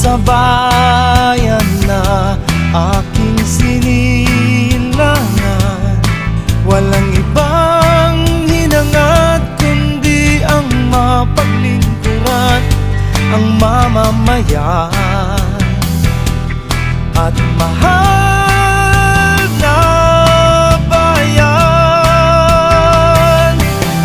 sa bayan na aking sinilangan. Walang ibang hinangad kundi ang mapaglingkuran ang mamamayan at mahal na bayan.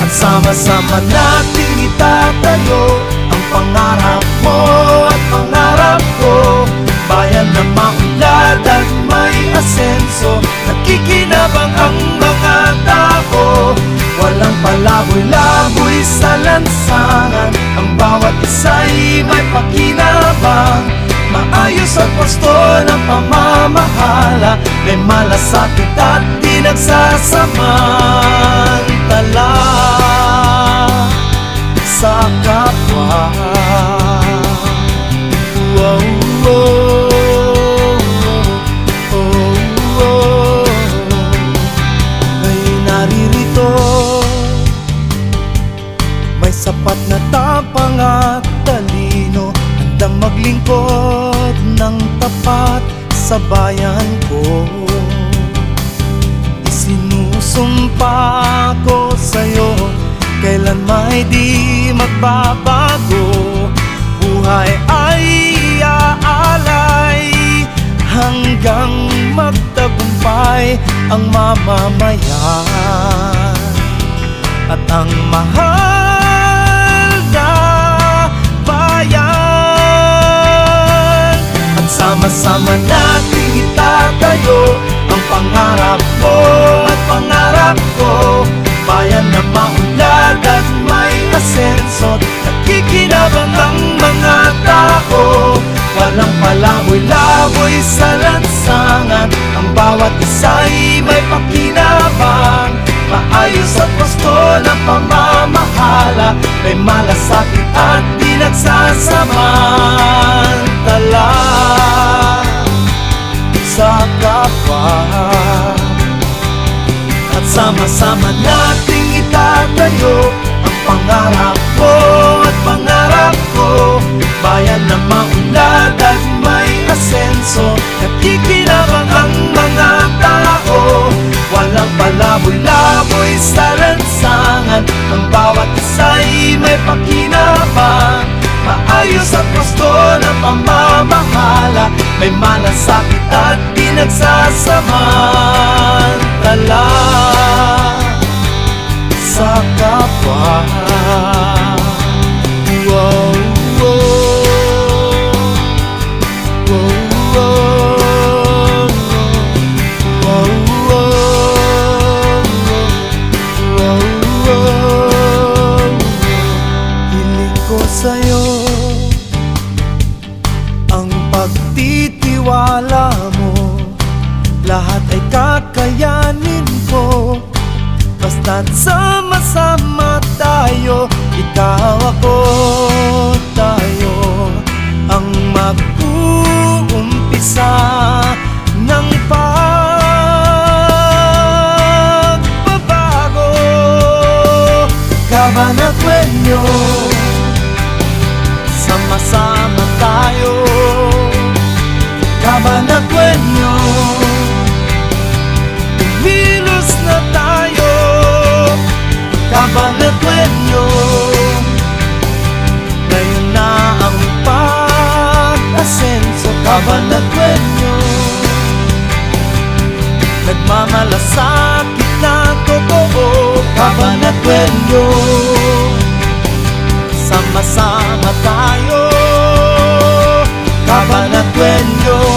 At sama-sama nating itatayo ang pangarap mo at pangarap ko, bayan na maunlad at may asenso. Nakikinabang ang mga tao, walang palaboy-laboy sa lansangan. Ang bawat isa'y may pakinabang, maayos at wasto ng pamamahala. May malasakit at di nagsasamantala sa kapwa. Wow, wow, oh, oh. May naririto, may sapat na tapang at talino, handang maglingkod ng tapat sa bayan ko. Isinusumpa ko sa'yo, kailan may di magbabago. Buhay ay aalay hanggang magtagumpay ang mamamayan at ang mahal na bayan. At sama-sama nating itatayo ang pangarap mo at pangarap ko, bayan na maunlad at may asenso. Nakikinabang ang mga tao, walang palaboy-laboy sa lansangan. Ang bawat isa'y may pakinabang, maayos at wasto ng pamamahala. May malasakit at di nagsasamantala sa kapwa. At sama-sama nating itatayo ang pangarap mo at pangarap ko, bayan na maunlad at may asenso. Nakikinabang ang mga tao, walang palaboy-laboy sa lansangan. Ang bawat isa'y may pakinabang, maayos at wasto ng pamamahala. May malasakit at di nagsasamantala sa kapwa. Wow, wow, wow, wow, wow, wow. Hiling ko sa'yo ang pagtitiwala mo, lahat ay kakayanin ko. Basta't sama-sama tayo, ikaw ako, tayo ang mag-uumpisa ng pagbabago. Cabanatueño, sama-sama tayo. Cabanatueño, kumilos na tayo. Cabanatueño, ngayon na ang pag-asenso. Cabanatueño, nagmamalasakit na totoo. Cabanatueño, sama-sama tayo. Cabanatueño,